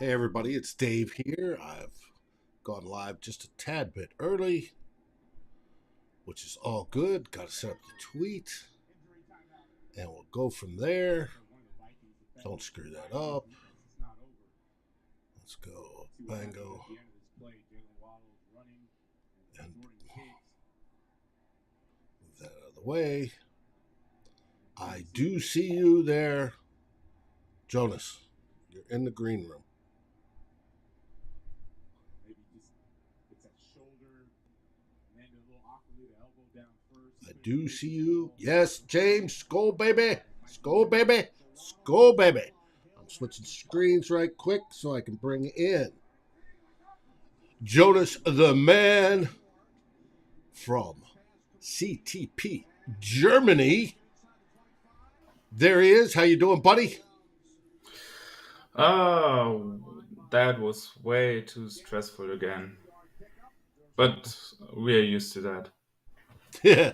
Hey everybody, it's Dave here. I've gone live just a tad bit early, which is all good. Got to set up the tweet, and we'll go from there. Don't screw that up. Let's go, bango. And move that out of the way. I do see you there, Jonas. You're in the green room. I do see you. Yes, James. Go, baby. Go, baby. Go, baby. I'm switching screens right quick so I can bring in Jonas, the man from CTP Germany. There he is. How you doing, buddy? Oh, that was way too stressful again. But we're used to that. Yeah.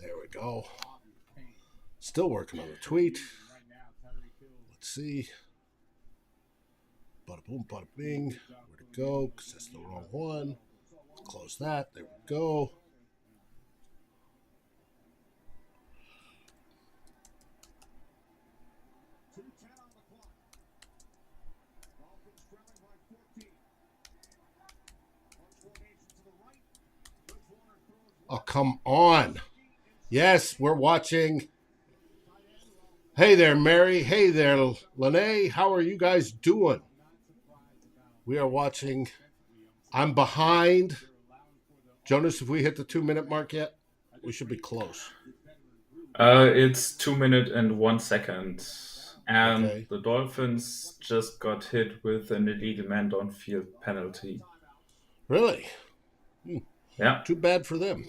There we go. Still working on the tweet. Let's see. Bada boom, bada bing. Where'd it go? Because that's the wrong one. Close that. There we go. Oh, come on. Yes, we're watching. Hey there, Mary. Hey there, Lene. How are you guys doing? We are watching. I'm behind. Jonas, have we hit the 2-minute mark yet? We should be close. It's 2 minutes and 1 second. And Okay. the Dolphins just got hit with an illegal man downfield penalty. Really? Yeah. Too bad for them.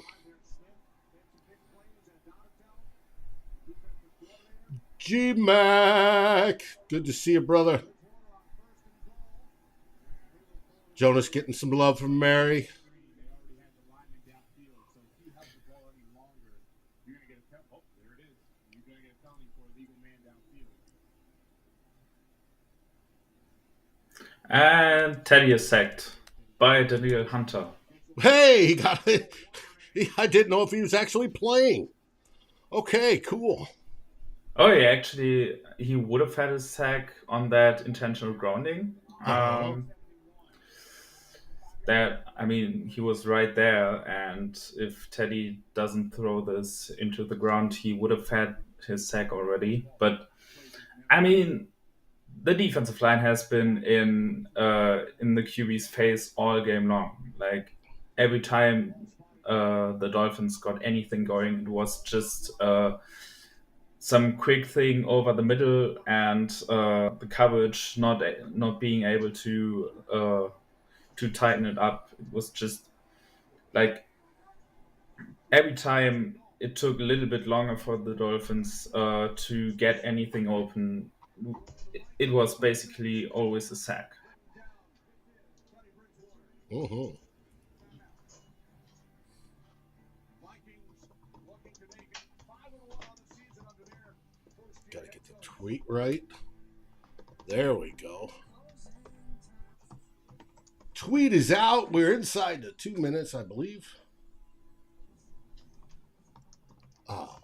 G-Mac. Good to see you, brother. Jonas getting some love from Mary. And Teddy is sacked by Daniel Hunter. Hey, he got it. I didn't know if he was actually playing. Okay, cool. Oh, yeah, actually, he would have had a sack on that intentional grounding. Uh-huh. He was right there, and if Teddy doesn't throw this into the ground, he would have had his sack already. But I mean, the defensive line has been in the QB's face all game long. Like every time the Dolphins got anything going, it was just some quick thing over the middle, and the coverage not being able to tighten it up. It was just like every time it took a little bit longer for the Dolphins to get anything open. It was basically always a sack. Uh-huh. Gotta get the tweet right. There we go. Tweet is out. We're inside the 2 minutes, I believe. Oh,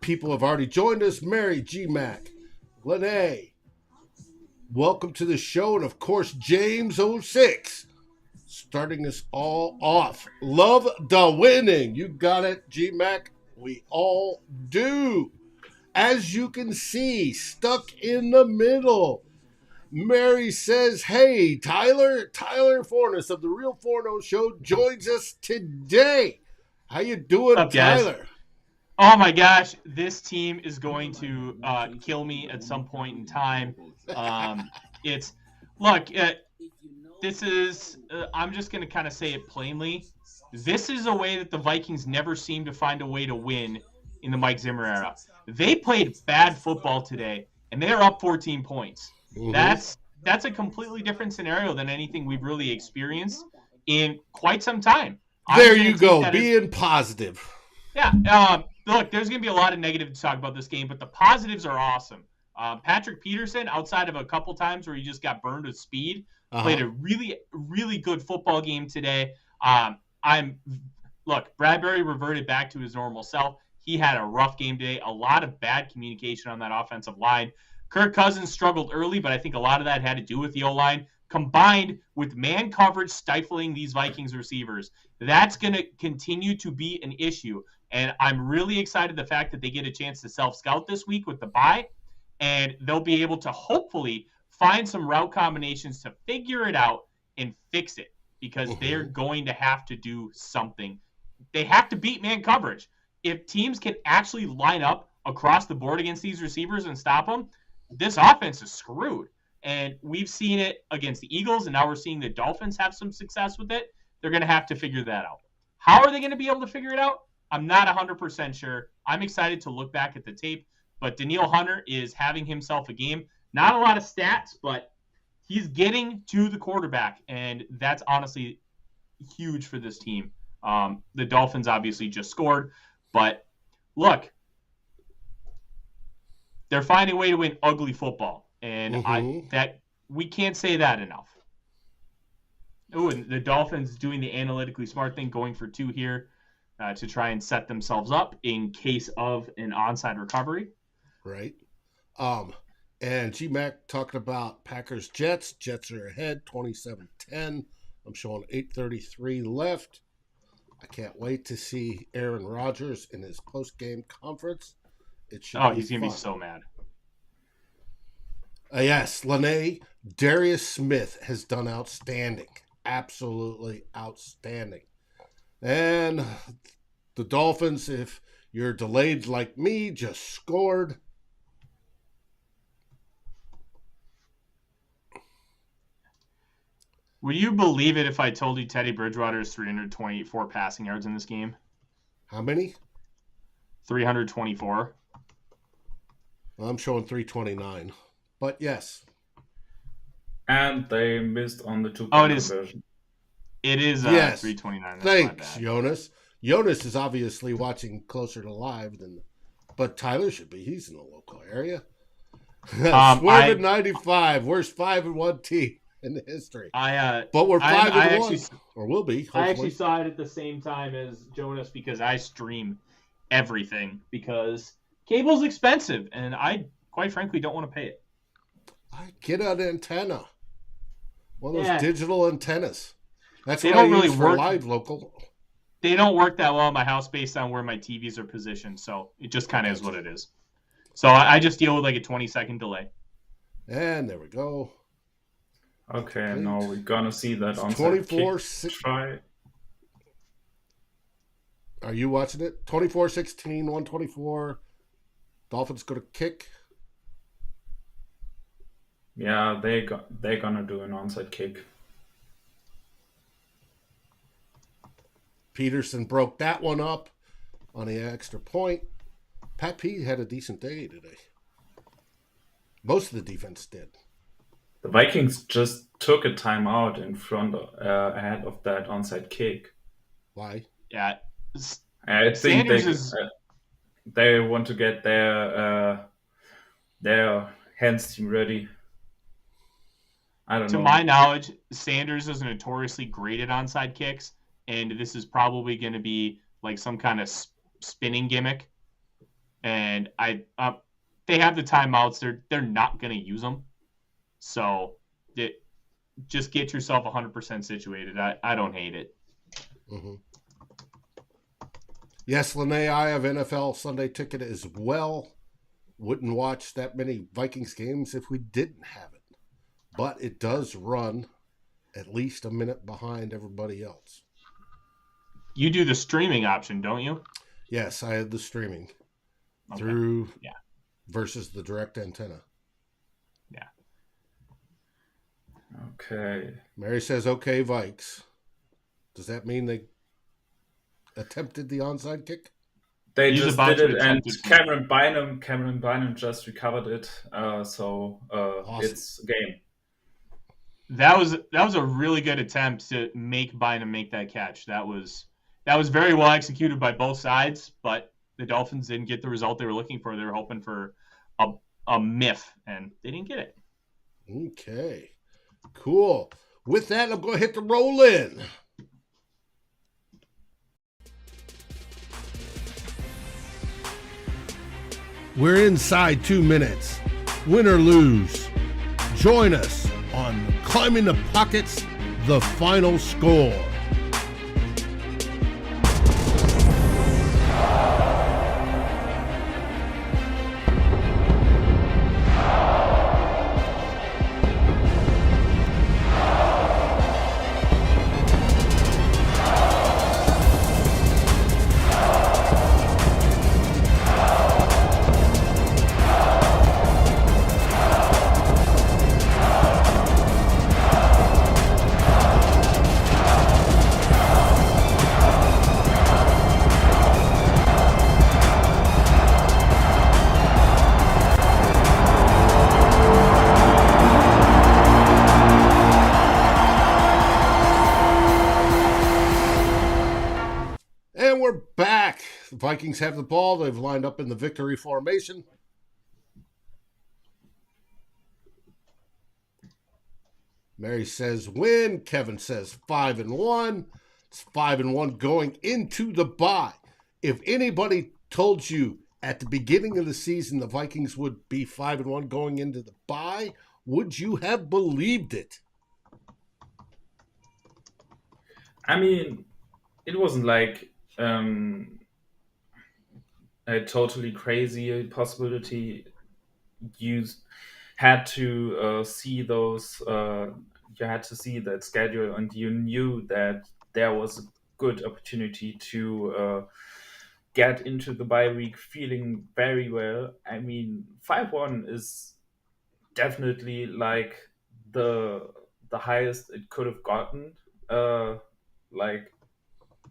people have already joined us. Mary, G-Mac, Lene. Welcome to the show. And, of course, James06 starting us all off. Love the winning. You got it, G-Mac. We all do. As you can see, stuck in the middle. Mary says, hey, Tyler Fornes of the Real Forno Show joins us today. How you doing, What's up, guys? Tyler? Oh my gosh, this team is going to kill me at some point in time. This is, I'm just going to kind of say it plainly. This is a way that the Vikings never seem to find a way to win in the Mike Zimmer era. They played bad football today, and they're up 14 points. Mm-hmm. That's a completely different scenario than anything we've really experienced in quite some time. There you go, being positive. Yeah, look, there's going to be a lot of negative to talk about this game, but the positives are awesome. Patrick Peterson, outside of a couple times where he just got burned with speed, played a really, really good football game today. Bradbury reverted back to his normal self. He had a rough game today. A lot of bad communication on that offensive line. Kirk Cousins struggled early, but I think a lot of that had to do with the O-line, combined with man coverage stifling these Vikings receivers. That's going to continue to be an issue. And I'm really excited the fact that they get a chance to self-scout this week with the bye, and they'll be able to hopefully find some route combinations to figure it out and fix it, because they're going to have to do something. They have to beat man coverage. If teams can actually line up across the board against these receivers and stop them, this offense is screwed. And we've seen it against the Eagles, and now we're seeing the Dolphins have some success with it. They're going to have to figure that out. How are they going to be able to figure it out? I'm not 100% sure. I'm excited to look back at the tape, but Danielle Hunter is having himself a game. Not a lot of stats, but he's getting to the quarterback, and that's honestly huge for this team. The Dolphins obviously just scored, but look, they're finding a way to win ugly football, and we can't say that enough. Oh, and the Dolphins doing the analytically smart thing, going for 2 here to try and set themselves up in case of an onside recovery. Right. And G-Mac talking about Packers-Jets. Jets are ahead, 27-10. I'm showing 8:33 left. I can't wait to see Aaron Rodgers in his post-game conference. He's going to be so mad. Yes, Lene, Darius Smith has done outstanding. Absolutely outstanding. And the Dolphins, if you're delayed like me, just scored. Would you believe it if I told you Teddy Bridgewater is 324 passing yards in this game? How many? 324. I'm showing 329. But yes. And they missed on the 2-point conversion. It is yes. 329. That's Thanks, Jonas. Jonas is obviously watching closer to live but Tyler should be. He's in the local area. Swerve 95. Worst 5-1 team in history. But we're 5-1, or will be. Hopefully. I actually saw it at the same time as Jonas because I stream everything because cable's expensive, and I quite frankly don't want to pay it. Get an antenna, one of those digital antennas. That's they what don't I really use for live local. They don't work that well in my house based on where my TVs are positioned, so it just kind of is what it is. So I just deal with like a 20-second delay. And there we go. Okay, now we're gonna see that on 24-6. Try. Are you watching it? 24-16, 124. Dolphins go to kick. Yeah, they're gonna do an onside kick. Peterson broke that one up on the extra point. Pat P had a decent day today. Most of the defense did. The Vikings just took a timeout in front ahead of that onside kick. Why? Yeah, I think they want to get their hands team ready. I don't know. To my knowledge, Sanders is notoriously great at onside kicks, and this is probably going to be like some kind of spinning gimmick. And they have the timeouts. They're not going to use them. So just get yourself 100% situated. I don't hate it. Mm-hmm. Yes, Lene, I have NFL Sunday ticket as well. Wouldn't watch that many Vikings games if we didn't have it. But it does run at least a minute behind everybody else. You do the streaming option, don't you? Yes, I have the streaming through versus the direct antenna. Yeah. Okay. Mary says, okay, Vikes. Does that mean they attempted the onside kick? They just did it, and Cameron Bynum just recovered it. So awesome. It's a game. That was a really good attempt to make Bynum make that catch. That was very well executed by both sides, but the Dolphins didn't get the result they were looking for. They were hoping for a myth, and they didn't get it. Okay, cool. With that, I'm going to hit the roll in. We're inside 2 minutes. Win or lose. Join us on Climbing the Pockets, the final score. And we're back. The Vikings have the ball. They've lined up in the victory formation. Mary says win. Kevin says 5-1. It's 5-1 going into the bye. If anybody told you at the beginning of the season the Vikings would be 5-1 going into the bye, would you have believed it? I mean, it wasn't like a totally crazy possibility. You had to see those. You had to see that schedule, and you knew that there was a good opportunity to get into the bye week feeling very well. I mean, 5-1 is definitely like the highest it could have gotten. Like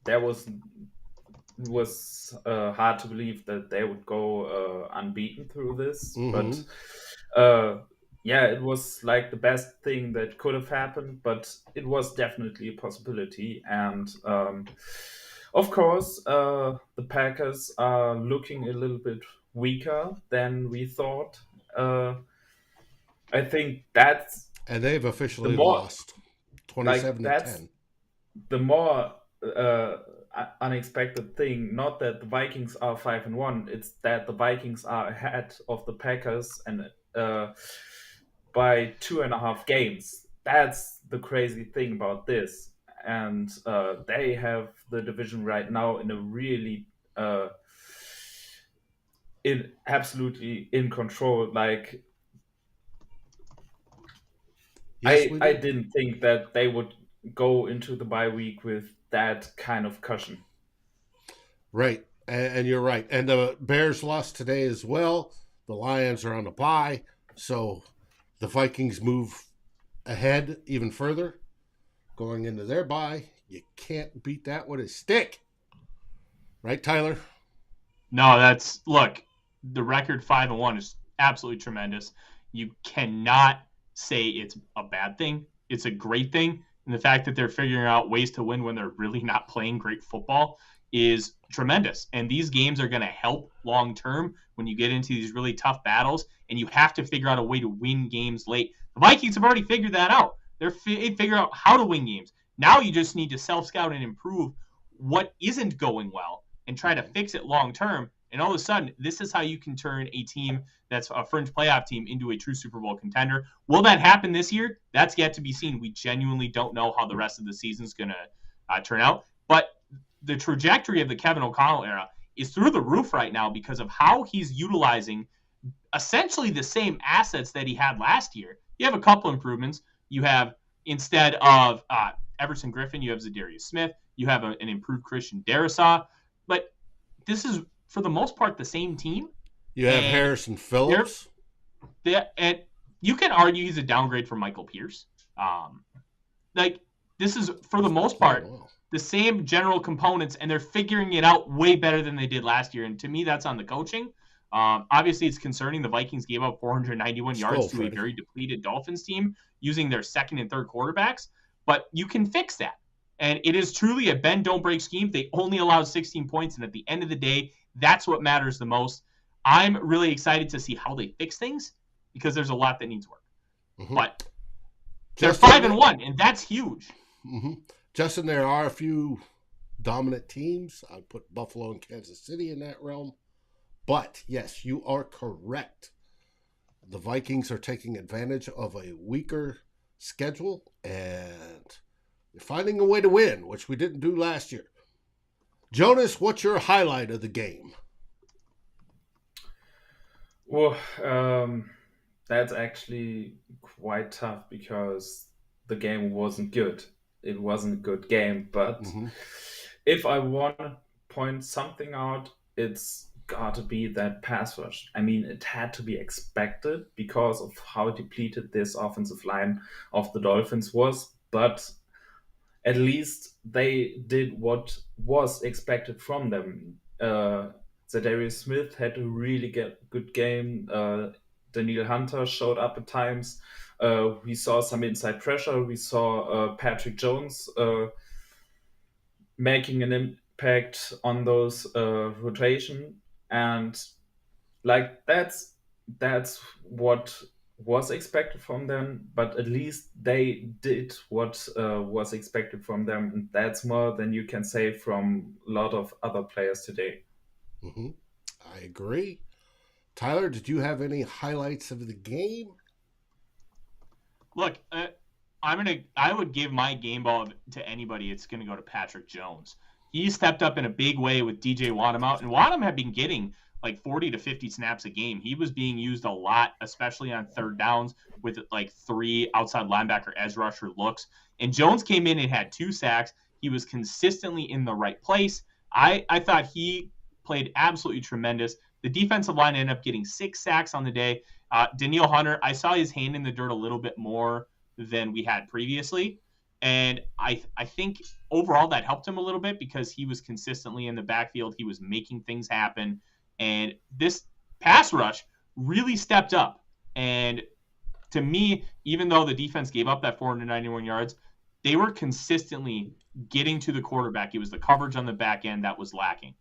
there was it was hard to believe that they would go unbeaten through this, but yeah, it was like the best thing that could have happened, but it was definitely a possibility. And of course, the Packers are looking a little bit weaker than we thought. I think that's And they've officially the more lost 27-10. the more unexpected thing. Not that the Vikings are 5-1, it's that the Vikings are ahead of the Packers and by 2.5 games. That's the crazy thing about this. And they have the division right now in a really absolutely in control. Like Yes, I didn't think that they would go into the bye week with that kind of cushion. Right. And you're right. And the Bears lost today as well. The Lions are on a bye. So the Vikings move ahead even further going into their bye. You can't beat that with a stick. Right, Tyler? No, look, the record 5-1 is absolutely tremendous. You cannot say it's a bad thing. It's a great thing. And the fact that they're figuring out ways to win when they're really not playing great football is tremendous. And these games are going to help long term when you get into these really tough battles, and you have to figure out a way to win games late. The Vikings have already figured that out. They figure out how to win games. Now you just need to self-scout and improve what isn't going well and try to fix it long term. And all of a sudden, this is how you can turn a team that's a fringe playoff team into a true Super Bowl contender. Will that happen this year? That's yet to be seen. We genuinely don't know how the rest of the season is going to turn out. But the trajectory of the Kevin O'Connell era is through the roof right now because of how he's utilizing essentially the same assets that he had last year. You have a couple improvements. You have, instead of Everson Griffin, you have Zadarius Smith. You have an improved Christian Darrisaw. But this is, for the most part, the same team. You have Harrison Phillips. And you can argue he's a downgrade from Michael Pierce. This is, for the most part, the same general components, and they're figuring it out way better than they did last year. And to me, that's on the coaching. Obviously, it's concerning. The Vikings gave up 491 yards to a very depleted Dolphins team using their second and third quarterbacks. But you can fix that. And it is truly a bend, don't break scheme. They only allowed 16 points, and at the end of the day, that's what matters the most. I'm really excited to see how they fix things because there's a lot that needs work. Mm-hmm. But they're 5-1, and that's huge. Mm-hmm. Justin, there are a few dominant teams. I'd put Buffalo and Kansas City in that realm. But, yes, you are correct. The Vikings are taking advantage of a weaker schedule, and they're finding a way to win, which we didn't do last year. Jonas, what's your highlight of the game? Well, that's actually quite tough because the game wasn't good. It wasn't a good game, but if I want to point something out, it's got to be that pass rush. I mean, it had to be expected because of how depleted this offensive line of the Dolphins was, but at least they did what was expected from them. Zadarius Smith had a really good game. Daniel Hunter showed up at times. We saw some inside pressure. We saw Patrick Jones making an impact on those rotation, and like that's what was expected from them. But at least they did what was expected from them, and that's more than you can say from a lot of other players today. Mm-hmm. I agree. Tyler, did you have any highlights of the game? Look, I would give my game ball to anybody. It's going to go to Patrick Jones. He stepped up in a big way with DJ Wadham out, and Wadham had been getting like 40 to 50 snaps a game. He was being used a lot, especially on third downs with like 3 outside linebacker edge rusher looks. And Jones came in and had 2 sacks. He was consistently in the right place. I thought he played absolutely tremendous. The defensive line ended up getting 6 sacks on the day. Daniil Hunter, I saw his hand in the dirt a little bit more than we had previously. And I think overall that helped him a little bit because he was consistently in the backfield. He was making things happen. And this pass rush really stepped up. And to me, even though the defense gave up that 491 yards, they were consistently getting to the quarterback. It was the coverage on the back end that was lacking.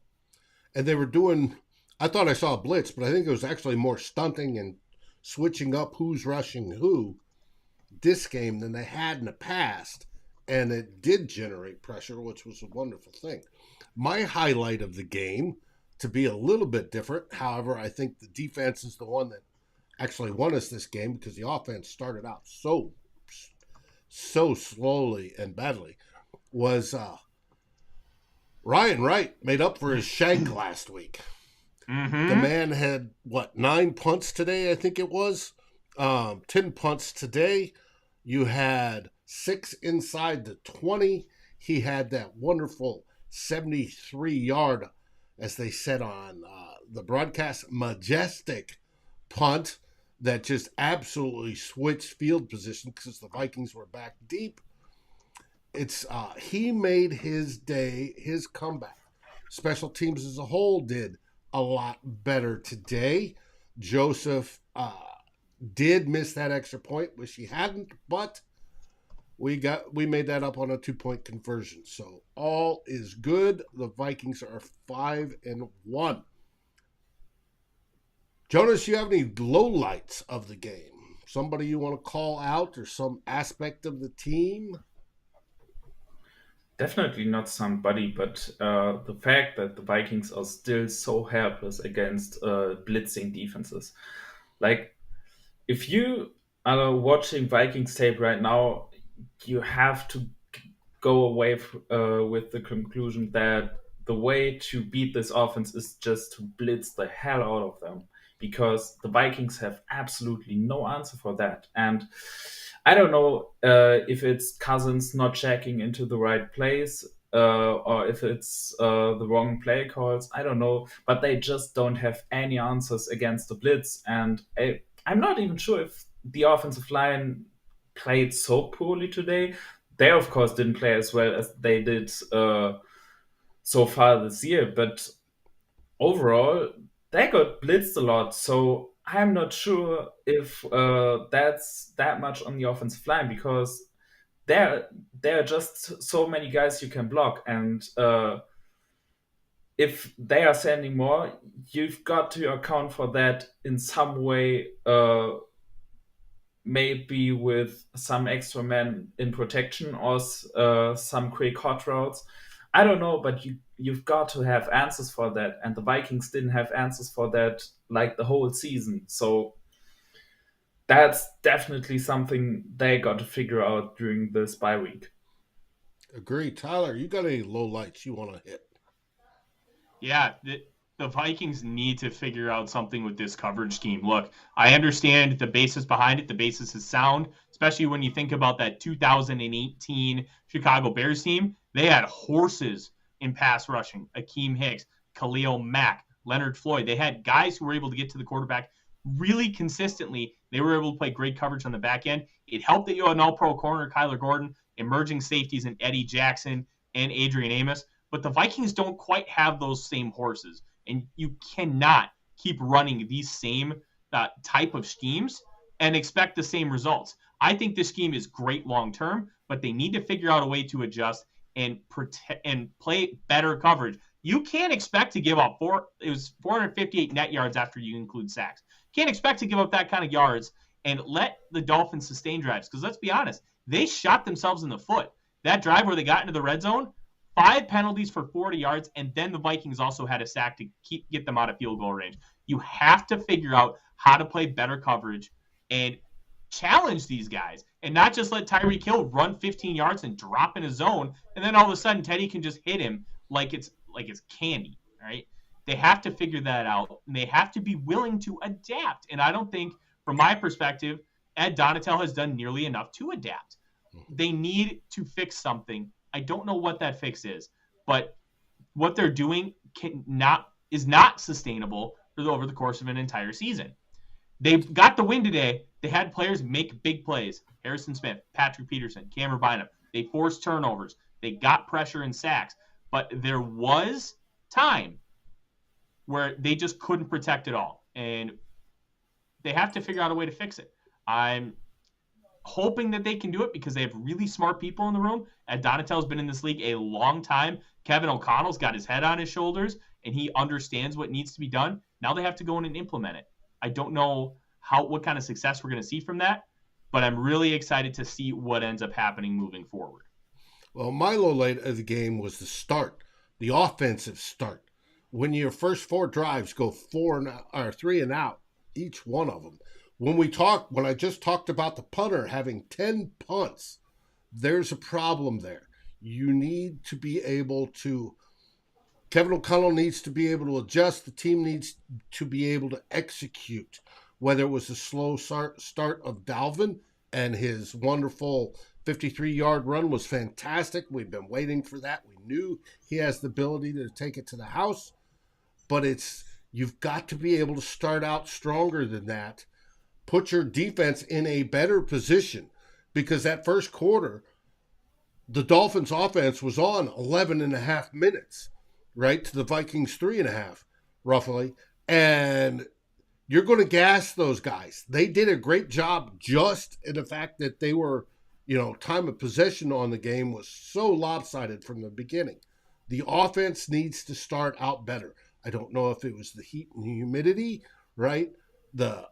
And they were doing, I thought I saw a blitz, but I think it was actually more stunting and switching up who's rushing who this game than they had in the past. And it did generate pressure, which was a wonderful thing. My highlight of the game, to be a little bit different, however, I think the defense is the one that actually won us this game because the offense started out so slowly and badly, was Ryan Wright made up for his shank last week. Mm-hmm. The man had, 9 punts today, I think it was. 10 punts today. You had 6 inside the 20. He had that wonderful 73-yard, as they said on the broadcast, majestic punt that just absolutely switched field position because the Vikings were back deep. It's he made his day, his comeback. Special teams as a whole did a lot better today. Joseph did miss that extra point, wish he hadn't, but we made that up on a 2-point conversion. So all is good. The Vikings are 5-1. Jonas, you have any lowlights of the game? Somebody you want to call out or some aspect of the team? Definitely not somebody, but the fact that the Vikings are still so helpless against blitzing defenses. Like, if you are watching Vikings tape right now, you have to go away with the conclusion that the way to beat this offense is just to blitz the hell out of them, because the Vikings have absolutely no answer for that. And I don't know if it's Cousins not checking into the right place or if it's the wrong play calls. I don't know, but they just don't have any answers against the blitz. And I'm not even sure if the offensive line played so poorly today. They, of course, didn't play as well as they did so far this year, but overall, they got blitzed a lot. So I'm not sure if that's that much on the offensive line, because there are just so many guys you can block, and if they are sending more, you've got to account for that in some way. Maybe with some extra men in protection or some quick hot routes. I don't know, but you've got to have answers for that, and the Vikings didn't have answers for that like the whole season. So that's definitely something they got to figure out during this bye week. Agree. Tyler, you got any low lights you want to hit? Yeah, the Vikings need to figure out something with this coverage scheme. Look, I understand the basis behind it. The basis is sound, especially when you think about that 2018 Chicago Bears team. They had horses in pass rushing. Akeem Hicks, Khalil Mack, Leonard Floyd. They had guys who were able to get to the quarterback really consistently. They were able to play great coverage on the back end. It helped that you had an all-pro corner, Kyler Gordon, emerging safeties in Eddie Jackson and Adrian Amos. But the Vikings don't quite have those same horses. And you cannot keep running these same type of schemes and expect the same results. I think this scheme is great long term, but they need to figure out a way to adjust and play better coverage. You can't expect to give up 458 net yards after you include sacks. Can't expect to give up that kind of yards and let the Dolphins sustain drives. Because let's be honest, they shot themselves in the foot. That drive where they got into the red zone, 5 penalties for 40 yards, and then the Vikings also had a sack to get them out of field goal range. You have to figure out how to play better coverage and challenge these guys, and not just let Tyreek Hill run 15 yards and drop in a zone, and then all of a sudden Teddy can just hit him like it's candy. All right, they have to figure that out, and they have to be willing to adapt. And I don't think, from my perspective, Ed Donatel has done nearly enough to adapt. They need to fix something. I don't know what that fix is, but what they're doing is not sustainable over the course of an entire season. They got the win today. They had players make big plays. Harrison Smith, Patrick Peterson, Cameron Bynum. They forced turnovers. They got pressure and sacks. But there was time where they just couldn't protect it all. And they have to figure out a way to fix it. I'm hoping that they can do it because they have really smart people in the room. Ed Donatel's been in this league a long time. Kevin O'Connell's got his head on his shoulders, and he understands what needs to be done. Now they have to go in and implement it. I don't know what kind of success we're going to see from that, but I'm really excited to see what ends up happening moving forward. Well, my low light of the game was the start, the offensive start. When your first 4 drives go 3 and out, each one of them. When I just talked about the punter having 10 punts, there's a problem there. You need to be able to, Kevin O'Connell needs to be able to adjust. The team needs to be able to execute, whether it was a slow start of Dalvin and his wonderful 53-yard run was fantastic. We've been waiting for that. We knew he has the ability to take it to the house, but you've got to be able to start out stronger than that. Put your defense in a better position, because that first quarter, the Dolphins offense was on 11 and a half minutes, right, to the Vikings 3.5, roughly. And you're going to gas those guys. They did a great job just in the fact that they were, time of possession on the game was so lopsided from the beginning. The offense needs to start out better. I don't know if it was the heat and the humidity, right? The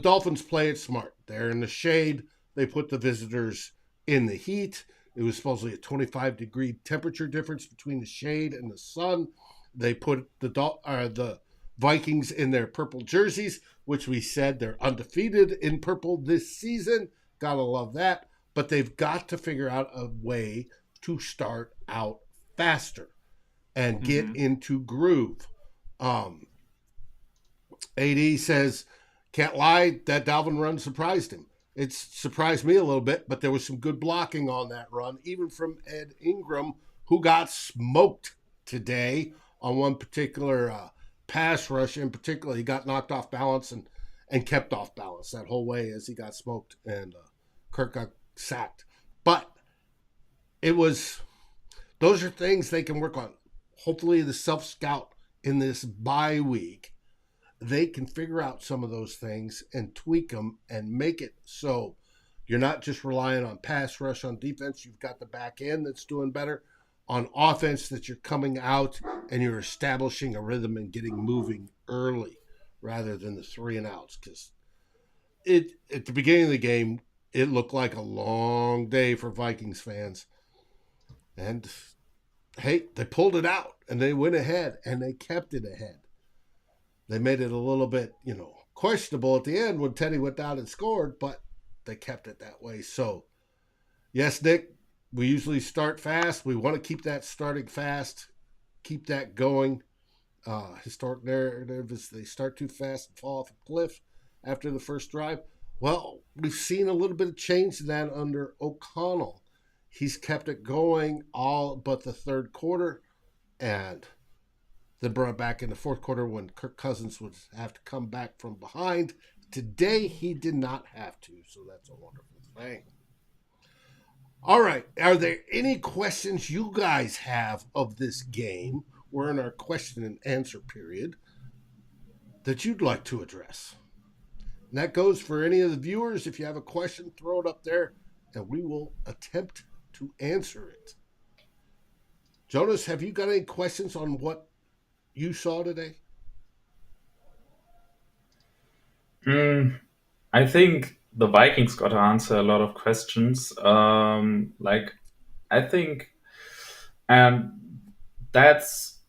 Dolphins play it smart. They're in the shade. They put the visitors in the heat. It was supposedly a 25-degree temperature difference between the shade and the sun. They put the Vikings in their purple jerseys, which we said they're undefeated in purple this season. Gotta love that. But they've got to figure out a way to start out faster and get into groove. AD says, can't lie, that Dalvin run surprised him. It surprised me a little bit, but there was some good blocking on that run, even from Ed Ingram, who got smoked today on one particular pass rush. In particular, he got knocked off balance and kept off balance that whole way as he got smoked, and Kirk got sacked. But those are things they can work on. Hopefully the self-scout in this bye week, they can figure out some of those things and tweak them and make it so you're not just relying on pass rush on defense. You've got the back end that's doing better. on offense that you're coming out and you're establishing a rhythm and getting moving early rather than the 3 and outs. Because at the beginning of the game, it looked like a long day for Vikings fans. And hey, they pulled it out and they went ahead and they kept it ahead. They made it a little bit, questionable at the end when Teddy went down and scored, but they kept it that way. So, yes, Nick, we usually start fast. We want to keep that starting fast, keep that going. Historic narrative is they start too fast and fall off a cliff after the first drive. Well, we've seen a little bit of change in that under O'Connell. He's kept it going all but the third quarter and then brought it back in the fourth quarter when Kirk Cousins would have to come back from behind. Today, he did not have to, so that's a wonderful thing. All right, are there any questions you guys have of this game? We're in our question and answer period that you'd like to address. And that goes for any of the viewers. If you have a question, throw it up there, and we will attempt to answer it. Jonas, have you got any questions on what you saw today? I think the Vikings got to answer a lot of questions. I think, and that's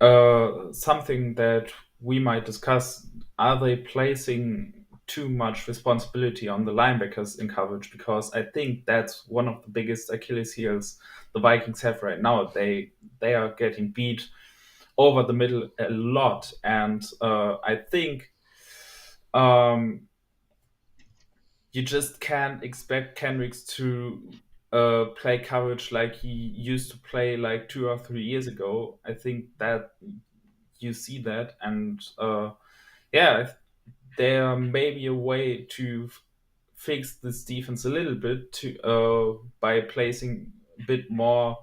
something that we might discuss. Are they placing too much responsibility on the linebackers in coverage? Because I think that's one of the biggest Achilles heels the Vikings have right now. They are getting beat over the middle a lot, and I think you just can't expect Kendricks to play coverage like he used to play like 2 or 3 years ago. I think that you see that, and there may be a way to fix this defense a little bit by placing a bit more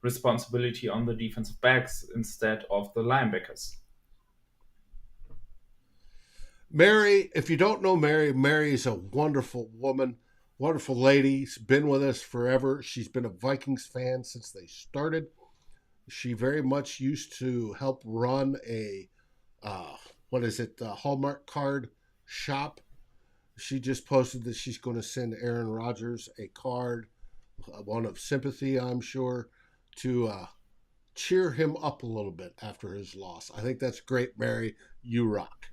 responsibility on the defensive backs instead of the linebackers. Mary, if you don't know Mary is a wonderful woman, wonderful lady. She's been with us forever. She's been a Vikings fan since they started. She very much used to help run a, Hallmark card shop. She just posted that she's going to send Aaron Rodgers a card, one of sympathy, I'm sure, to cheer him up a little bit after his loss. I think that's great, Mary. You rock.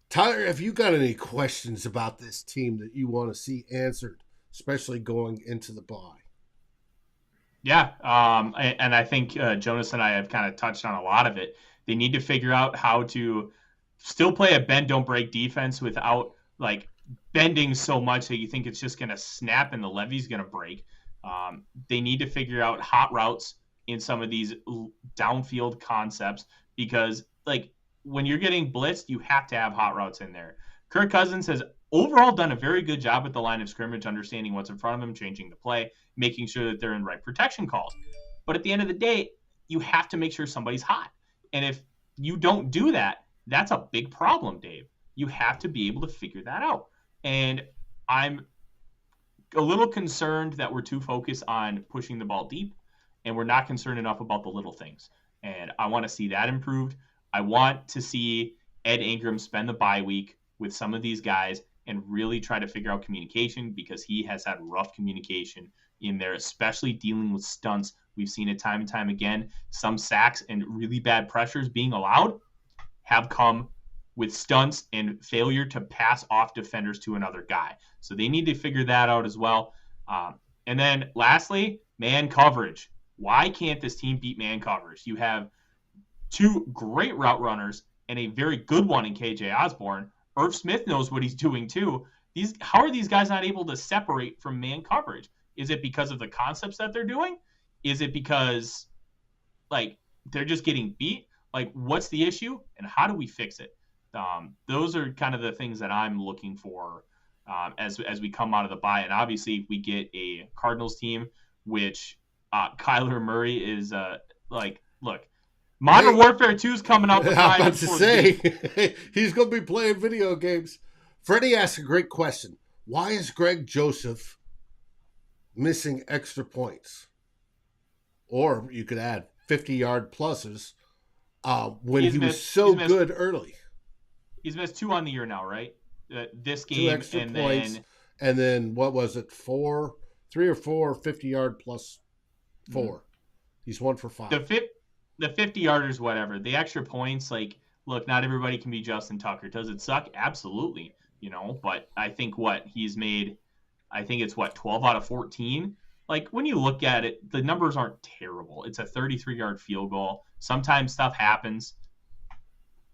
Tyler, have you got any questions about this team that you want to see answered, especially going into the bye? Yeah, and I think Jonas and I have kind of touched on a lot of it. They need to figure out how to still play a bend, don't break defense without like bending so much that you think it's just going to snap and the levee's going to break. They need to figure out hot routes in some of these downfield concepts because like when you're getting blitzed, you have to have hot routes in there. Kirk Cousins has overall done a very good job at the line of scrimmage, understanding what's in front of him, changing the play, making sure that they're in right protection calls. But at the end of the day, you have to make sure somebody's hot. And if you don't do that, that's a big problem, Dave. You have to be able to figure that out. And I'm a little concerned that we're too focused on pushing the ball deep, and we're not concerned enough about the little things. And I want to see that improved. I want to see Ed Ingram spend the bye week with some of these guys and really try to figure out communication because he has had rough communication in there, especially dealing with stunts. We've seen it time and time again. Some sacks and really bad pressures being allowed have come with stunts and failure to pass off defenders to another guy. So they need to figure that out as well. And then lastly, man coverage. Why can't this team beat man coverage? You have two great route runners and a very good one in KJ Osborne. Irv Smith knows what he's doing too. How are these guys not able to separate from man coverage? Is it because of the concepts that they're doing? Is it because they're just getting beat? What's the issue and how do we fix it? Those are kind of the things that I'm looking for as we come out of the bye. And obviously we get a Cardinals team, which Kyler Murray is look, Modern Warfare 2 is coming out. I'm about to say, he's going to be playing video games. Freddie asked a great question. Why is Greg Joseph missing extra points? or you could add 50-yard pluses when He's he was missed- so he's missed- good early. He's missed 2 on the year now, right? This 2 game extra and points, then and then what was it? 3 or 4 50-yard plus 4. He's 1 for 5. the 50-yarders, whatever. The extra points, like, look, not everybody can be Justin Tucker. Does it suck? Absolutely, But I think he's made, I think it's 12 out of 14. Like, when you look at it, the numbers aren't terrible. It's a 33-yard field goal. Sometimes stuff happens.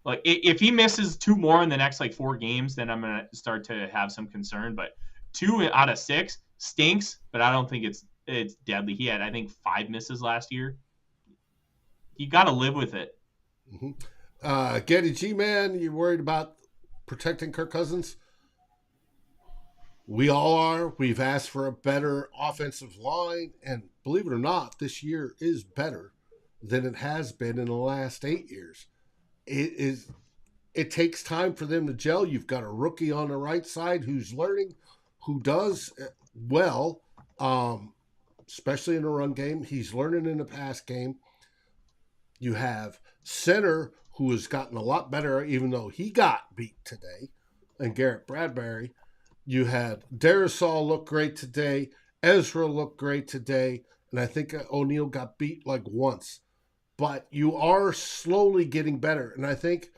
Like, if he misses 2 more in the next 4 games, then I'm gonna start to have some concern. But 2 out of 6 stinks, but I don't think it's deadly. He had, I think, 5 misses last year. You got to live with it. Mm-hmm. Getty G-Man, you worried about protecting Kirk Cousins? We all are. We've asked for a better offensive line, and believe it or not, this year is better than it has been in the last 8 years. It takes time for them to gel. You've got a rookie on the right side who's learning, who does well, especially in the run game. He's learning in the pass game. You have center who has gotten a lot better, even though he got beat today, and Garrett Bradbury. You had Darisaw look great today. Ezra looked great today. And I think O'Neal got beat once. But you are slowly getting better. And I think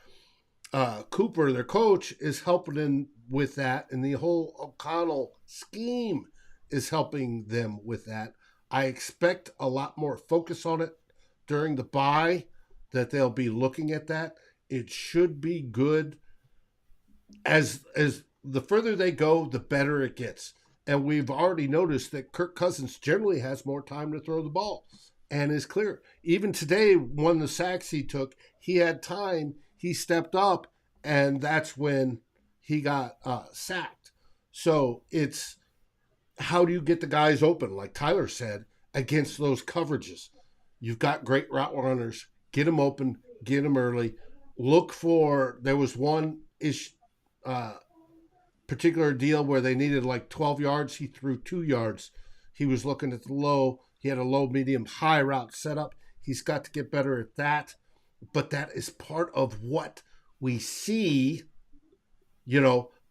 Cooper, their coach, is helping them with that. And the whole O'Connell scheme is helping them with that. I expect a lot more focus on it during the bye, that they'll be looking at that. It should be good. As the further they go, the better it gets. And we've already noticed that Kirk Cousins generally has more time to throw the ball and is clear. Even today, one of the sacks he took, he had time. He stepped up, and that's when he got sacked. So it's how do you get the guys open, like Tyler said, against those coverages? You've got great route runners. Get them open. Get them early. Look for – there was one particular deal where they needed 12 yards. He threw 2 yards. He was looking at the low. He had a low, medium, high route set up. He's got to get better at that. But that is part of what we see,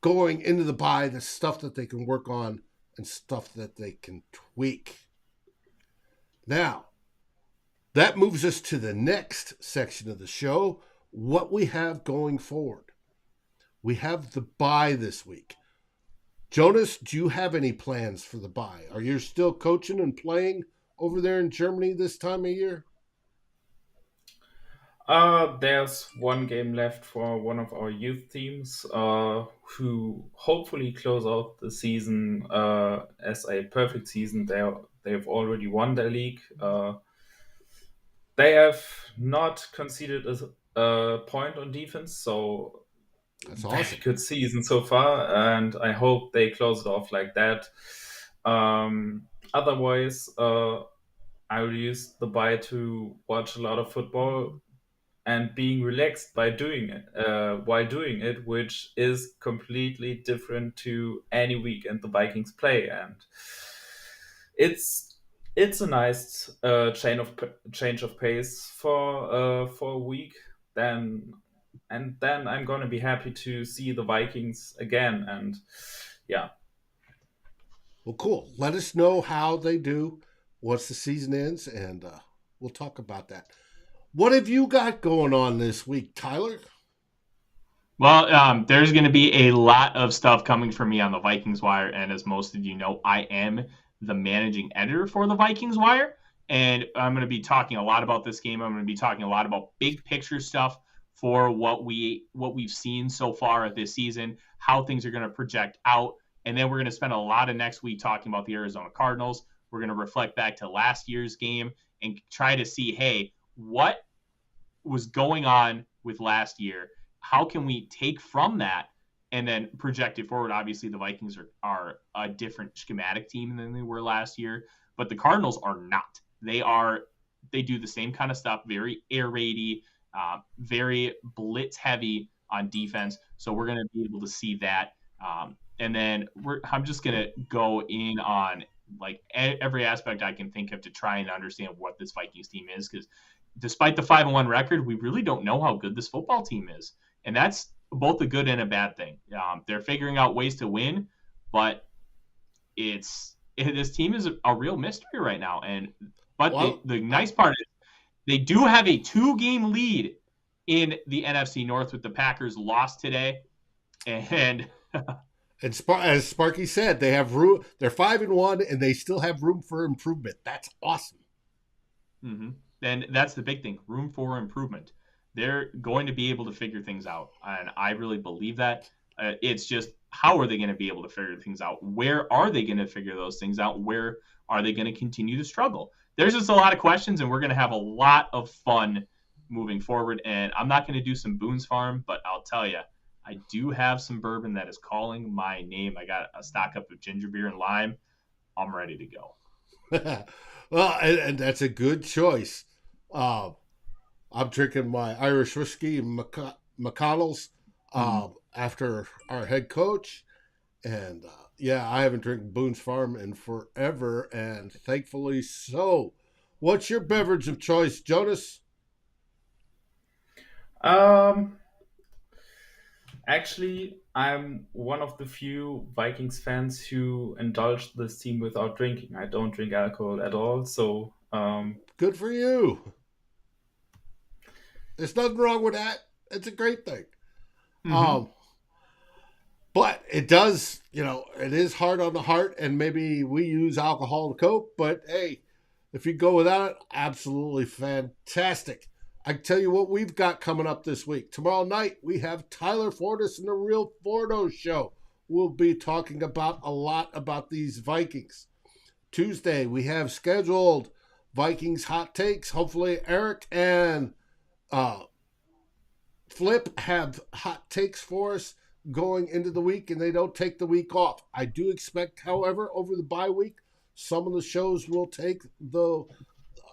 going into the bye, the stuff that they can work on and stuff that they can tweak. Now, that moves us to the next section of the show, what we have going forward. We have the bye this week. Jonas, do you have any plans for the bye? Are you still coaching and playing over there in Germany this time of year? There's one game left for one of our youth teams who hopefully close out the season as a perfect season. They've already won their league. They have not conceded a point on defense, so that's awesome. Good season so far, and I hope they close it off like that. Otherwise, I will use the bye to watch a lot of football and being relaxed by doing it, while doing it, which is completely different to any weekend the Vikings play, and it's a nice change of pace for a week. Then I'm going to be happy to see the Vikings again, and yeah. Well, cool. Let us know how they do once the season ends, and we'll talk about that. What have you got going on this week, Tyler? Well, there's going to be a lot of stuff coming from me on the Vikings Wire, and as most of you know, I am the managing editor for the Vikings Wire, and I'm going to be talking a lot about this game. I'm going to be talking a lot about big picture stuff for what we've seen so far this season, how things are going to project out, and then we're going to spend a lot of next week talking about the Arizona Cardinals. We're going to reflect back to last year's game and try to see, hey, what was going on with last year? How can we take from that and then project it forward? Obviously, the Vikings are a different schematic team than they were last year, but the Cardinals are not. They do the same kind of stuff, very air raidy, very blitz heavy on defense. So we're going to be able to see that. And then I'm just going to go in on like every aspect I can think of to try and understand what this Vikings team is, because despite the 5-1 record, we really don't know how good this football team is, and that's both a good and a bad thing. They're figuring out ways to win, but this team is a real mystery right now. But the nice part is they do have a 2-game lead in the NFC North with the Packers lost today, and as Sparky said, they have room. They're 5-1, and they still have room for improvement. That's awesome. Mm-hmm. And that's the big thing: room for improvement. They're going to be able to figure things out, and I really believe that. It's just, how are they going to be able to figure things out? Where are they going to figure those things out? Where are they going to continue to struggle? There's just a lot of questions, and we're going to have a lot of fun moving forward. And I'm not going to do some Boone's Farm, but I'll tell you, I do have some bourbon that is calling my name. I got a stock up of ginger beer and lime. I'm ready to go. Well, and that's a good choice. I'm drinking my Irish whiskey, McConnell's, after our head coach. And I haven't drank Boone's Farm in forever, and thankfully so. What's your beverage of choice, Jonas? Actually, I'm one of the few Vikings fans who indulge this team without drinking. I don't drink alcohol at all, so good for you. There's nothing wrong with that. It's a great thing. Mm-hmm. But it does, it is hard on the heart, and maybe we use alcohol to cope, but hey, if you go without it, absolutely fantastic. I can tell you what we've got coming up this week. Tomorrow night, we have Tyler Fortis and the Real Fordo Show. We'll be talking about a lot about these Vikings. Tuesday, we have scheduled Vikings hot takes. Hopefully, Eric and Flip have hot takes for us going into the week, and they don't take the week off. I do expect, however, over the bye week, some of the shows will take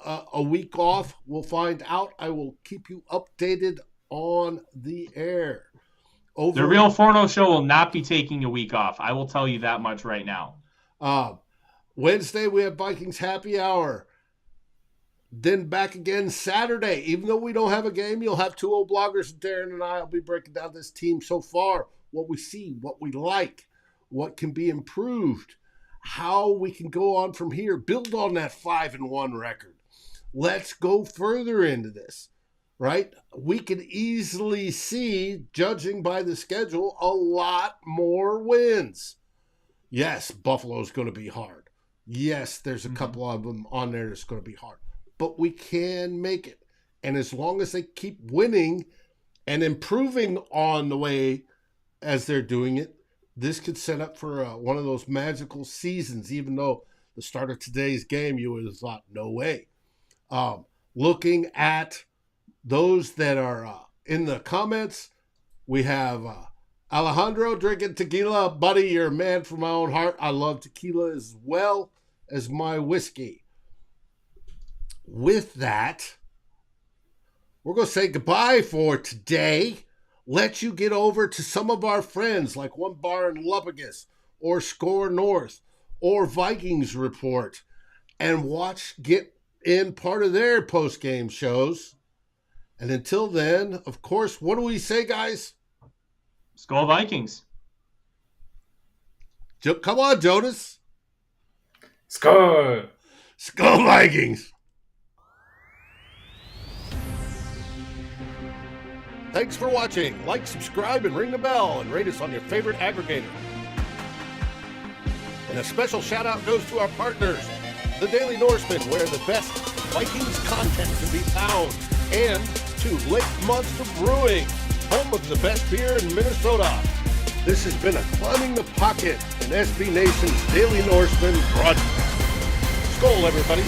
a week off. We'll find out. I will keep you updated on the air. The Real Forno Show will not be taking a week off. I will tell you that much right now. Wednesday, we have Vikings Happy Hour. Then back again Saturday. Even though we don't have a game, you'll have two old bloggers, Darren and I will be breaking down this team so far, what we see, what we like, what can be improved, how we can go on from here, build on that 5-1 record. Let's go further into this, right? We can easily see, judging by the schedule, a lot more wins. Yes, Buffalo's going to be hard. Yes, there's a couple of them on there that's going to be hard. But we can make it. And as long as they keep winning and improving on the way as they're doing it, this could set up for one of those magical seasons, even though the start of today's game, you would have thought, no way. Looking at those that are in the comments, we have Alejandro drinking tequila. Buddy, you're a man from my own heart. I love tequila as well as my whiskey. With that, we're going to say goodbye for today. Let you get over to some of our friends like One Bar in Lubbock or Score North or Vikings Report and get in part of their post-game shows. And until then, of course, what do we say, guys? Skol Vikings. Come on, Jonas. Skol. Skol Vikings. Thanks for watching. Like, subscribe, and ring the bell, and rate us on your favorite aggregator. And a special shout out goes to our partners, the Daily Norseman, where the best Vikings content can be found, and to Lake Monster Brewing, home of the best beer in Minnesota. This has been a Climbing the Pocket and SB Nation's Daily Norseman broadcast. Skol, everybody.